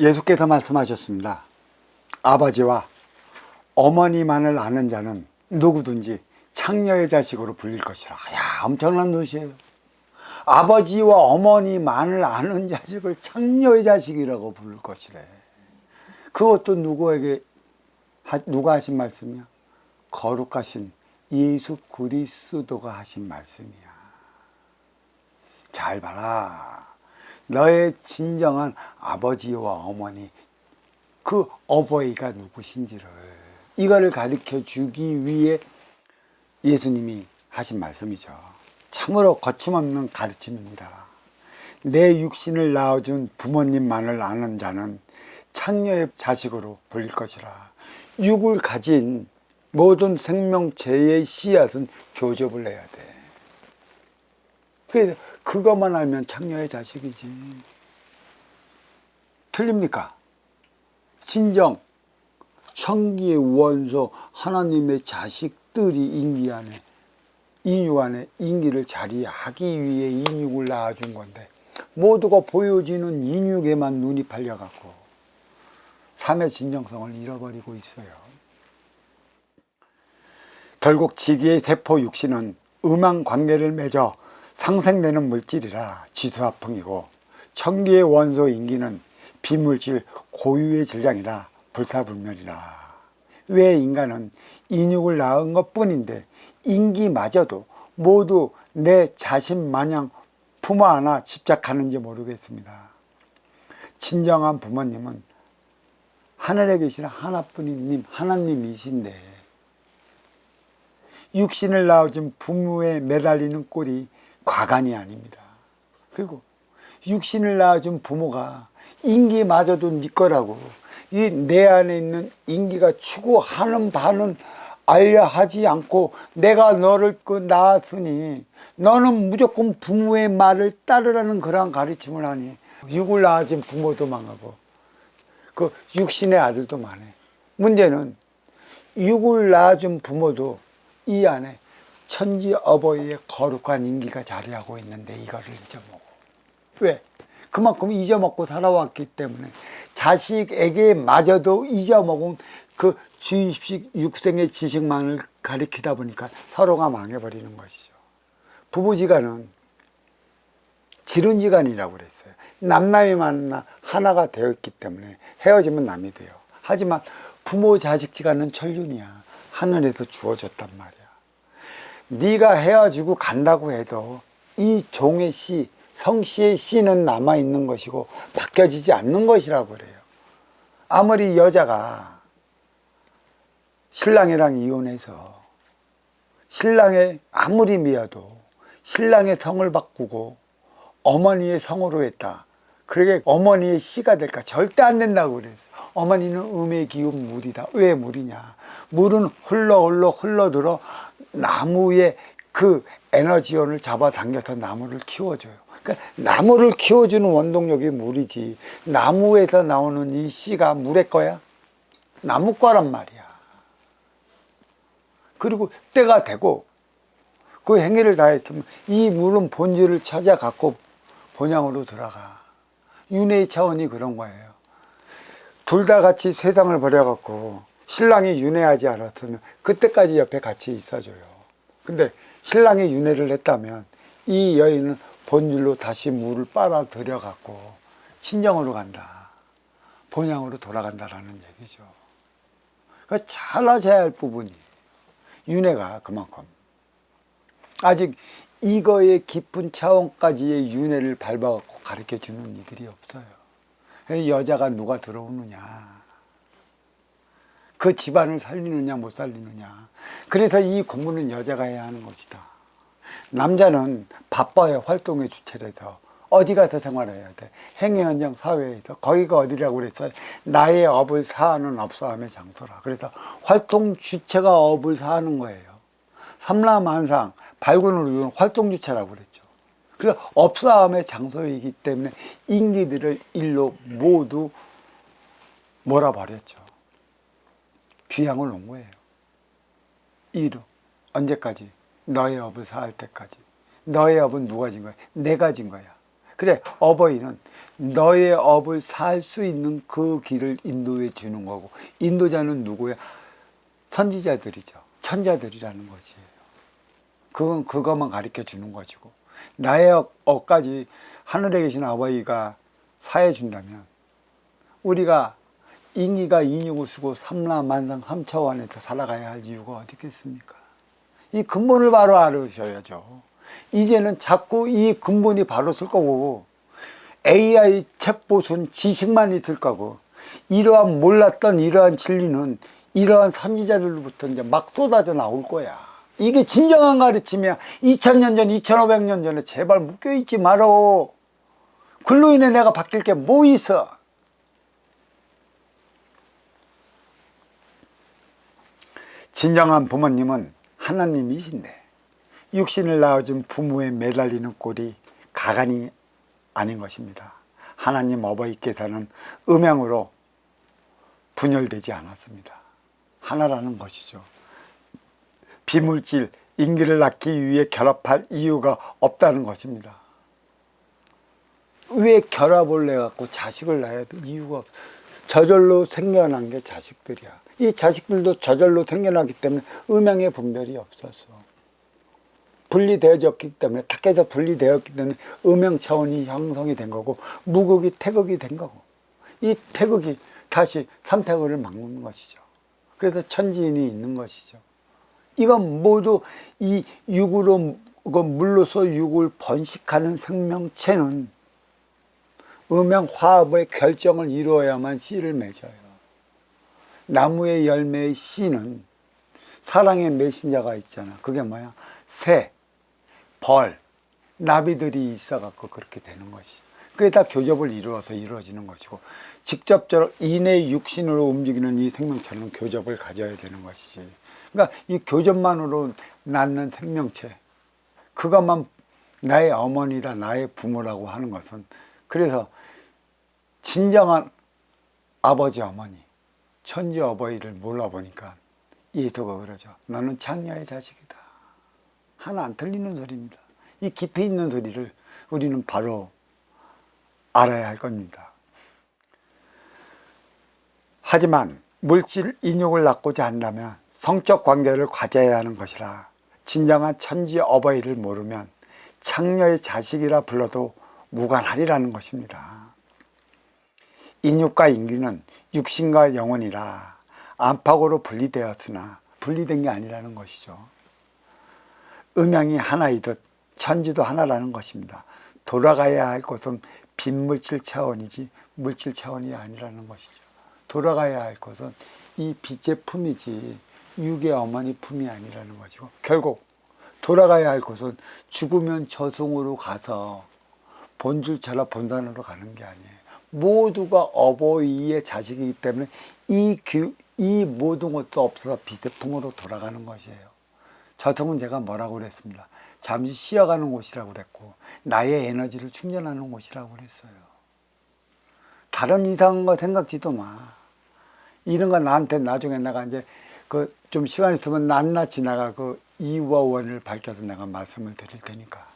예수께서 말씀하셨습니다. 아버지와 어머니만을 아는 자는 누구든지 창녀의 자식으로 불릴 것이라. 야, 엄청난 뜻이에요. 아버지와 어머니만을 아는 자식을 창녀의 자식이라고 부를 것이래. 그것도 누가 하신 말씀이야? 거룩하신 예수 그리스도가 하신 말씀이야. 잘 봐라. 너의 진정한 아버지와 어머니, 그 어버이가 누구신지를, 이거를 가르쳐 주기 위해 예수님이 하신 말씀이죠. 참으로 거침없는 가르침입니다. 내 육신을 낳아준 부모님만을 아는 자는 창녀의 자식으로 불릴 것이라. 육을 가진 모든 생명체의 씨앗은 교접을 해야 돼. 그래서 그것만 알면 창녀의 자식이지. 틀립니까? 진정 천기의 원소 하나님의 자식들이 인육 안에 인기를 자리하기 위해 인육을 낳아준 건데, 모두가 보여지는 인육에만 눈이 팔려갖고 삶의 진정성을 잃어버리고 있어요. 결국 지기의 세포 육신은 음양 관계를 맺어 상생되는 물질이라 지수화풍이고, 천기의 원소 인기는 비물질 고유의 질량이라 불사불멸이라. 왜 인간은 인육을 낳은 것 뿐인데 인기마저도 모두 내 자신 마냥 부모 하나 집착하는지 모르겠습니다. 진정한 부모님은 하늘에 계신 하나뿐인 하나님이신데, 육신을 낳아준 부모에 매달리는 꼴이 과간이 아닙니다. 그리고 육신을 낳아준 부모가 인기마저도 네 거라고, 이 내 안에 있는 인기가 추구하는 바는 알려 하지 않고, 내가 너를 낳았으니 너는 무조건 부모의 말을 따르라는 그러한 가르침을 하니, 육을 낳아준 부모도 망하고 그 육신의 아들도 망해. 문제는 육을 낳아준 부모도 이 안에 천지 어버이의 거룩한 인기가 자리하고 있는데 이거를 잊어먹어. 왜? 그만큼 잊어먹고 살아왔기 때문에 자식에게 마저도 잊어먹은 그 주입식 육생의 지식만을 가리키다 보니까 서로가 망해버리는 것이죠. 부부지간은 지른지간이라고 그랬어요. 남남이 만나 하나가 되었기 때문에 헤어지면 남이 돼요. 하지만 부모 자식지간은 천륜이야. 하늘에서 주어졌단 말이야. 네가 헤어지고 간다고 해도 이 종의 씨, 성씨의 씨는 남아있는 것이고 바뀌어지지 않는 것이라고 그래요. 아무리 여자가 신랑이랑 이혼해서 신랑의 아무리 미워도 신랑의 성을 바꾸고 어머니의 성으로 했다, 그러게 어머니의 씨가 될까? 절대 안 된다고 그랬어. 어머니는 음의 기운 물이다. 왜 물이냐? 물은 흘러들어 나무의 그 에너지원을 잡아당겨서 나무를 키워줘요. 그러니까 나무를 키워주는 원동력이 물이지, 나무에서 나오는 이 씨가 물의 거야? 나무 거란 말이야. 그리고 때가 되고 그 행위를 다했으면 이 물은 본질을 찾아갖고 본향으로 들어가. 윤회의 차원이 그런 거예요. 둘 다 같이 세상을 버려갖고 신랑이 윤회하지 않았으면 그때까지 옆에 같이 있어줘요. 근데 신랑이 윤회를 했다면 이 여인은 본질로 다시 물을 빨아들여갖고 친정으로 간다, 본향으로 돌아간다라는 얘기죠. 그러니까 잘 아셔야 할 부분이, 윤회가 그만큼 아직 이거의 깊은 차원까지의 윤회를 밟아갖고 가르쳐주는 이들이 없어요. 여자가 누가 들어오느냐, 그 집안을 살리느냐 못 살리느냐. 그래서 이 공부는 여자가 해야 하는 것이다. 남자는 바빠요. 활동의 주체라서 어디 가서 생활해야 돼. 행위 현장 사회에서. 거기가 어디라고 그랬어요? 나의 업을 사하는 업사함의 장소라. 그래서 활동 주체가 업을 사하는 거예요. 삼라만상 발군으로 이루는 활동 주체라고 그랬죠. 그래서 업사함의 장소이기 때문에 인기들을 일로 모두 몰아버렸죠. 귀향을 온 거예요. 이루. 언제까지? 너의 업을 사할 때까지. 너의 업은 누가 진 거야? 내가 진 거야. 그래, 어버이는 너의 업을 살 수 있는 그 길을 인도해 주는 거고, 인도자는 누구야? 선지자들이죠. 천자들이라는 거지. 그건 그것만 가르쳐 주는 것이고, 나의 업까지 하늘에 계신 아버지가 사해 준다면 우리가 인기가 인육을 쓰고 삼라만상 삼차원에서 살아가야 할 이유가 어디 있겠습니까? 이 근본을 바로 알으셔야죠. 이제는 자꾸 이 근본이 바로 쓸 거고, AI 챗봇은 지식만 있을 거고, 이러한 몰랐던 이러한 진리는 이러한 선지자들로부터 이제 막 쏟아져 나올 거야. 이게 진정한 가르침이야. 2000년 전, 2500년 전에 제발 묶여있지 말어. 글로 인해 내가 바뀔 게 뭐 있어? 진정한 부모님은 하나님이신데, 육신을 낳아준 부모에 매달리는 꼴이 가관이 아닌 것입니다. 하나님 어버이께서는 음양으로 분열되지 않았습니다. 하나라는 것이죠. 비물질, 인기를 낳기 위해 결합할 이유가 없다는 것입니다. 왜 결합을 해갖고 자식을 낳아야 돼? 이유가 없어. 저절로 생겨난 게 자식들이야. 이 자식들도 저절로 생겨나기 때문에 음양의 분별이 없어서 분리되어졌기 때문에, 탁해서 분리되었기 때문에 음양 차원이 형성이 된 거고, 무극이 태극이 된 거고, 이 태극이 다시 삼태극을 막는 것이죠. 그래서 천지인이 있는 것이죠. 이건 모두 이 육으로, 물로서 육을 번식하는 생명체는 음양 화합의 결정을 이루어야만 씨를 맺어요. 나무의 열매의 씨는 사랑의 메신저가 있잖아. 그게 뭐야? 새, 벌, 나비들이 있어갖고 그렇게 되는 것이죠. 그게 다 교접을 이루어서 이루어지는 것이고, 직접적으로 인의 육신으로 움직이는 이 생명체는 교접을 가져야 되는 것이지. 그러니까 이 교접만으로 낳는 생명체, 그것만 나의 어머니라 나의 부모라고 하는 것은, 그래서 진정한 아버지 어머니, 천지 어버이를 몰라보니까 예수가 그러죠. 너는 장녀의 자식이다. 하나 안 틀리는 소리입니다. 이 깊이 있는 소리를 우리는 바로 알아야 할 겁니다. 하지만 물질 인육을 낳고자 한다면 성적 관계를 가져야 하는 것이라, 진정한 천지 어버이를 모르면 창녀의 자식이라 불러도 무관하리라는 것입니다. 인육과 인기는 육신과 영혼이라 안팎으로 분리되었으나 분리된 게 아니라는 것이죠. 음양이 하나이듯 천지도 하나라는 것입니다. 돌아가야 할 곳은 빈물질 차원이지 물질 차원이 아니라는 것이죠. 돌아가야 할 곳은 이 빛의 품이지 육의 어머니 품이 아니라는 것이고, 결국 돌아가야 할 곳은 죽으면 저승으로 가서 본줄처럼 본산으로 가는 게 아니에요. 모두가 어버이의 자식이기 때문에 이 모든 것도 없어서 빛의 품으로 돌아가는 것이에요. 저승은 제가 뭐라고 그랬습니다. 잠시 쉬어가는 곳이라고 그랬고, 나의 에너지를 충전하는 곳이라고 그랬어요. 다른 이상한 거 생각지도 마. 이런 거 나한테 나중에 내가 이제 좀 시간 있으면 낱낱이 내가 그 이유와 원을 밝혀서 내가 말씀을 드릴 테니까.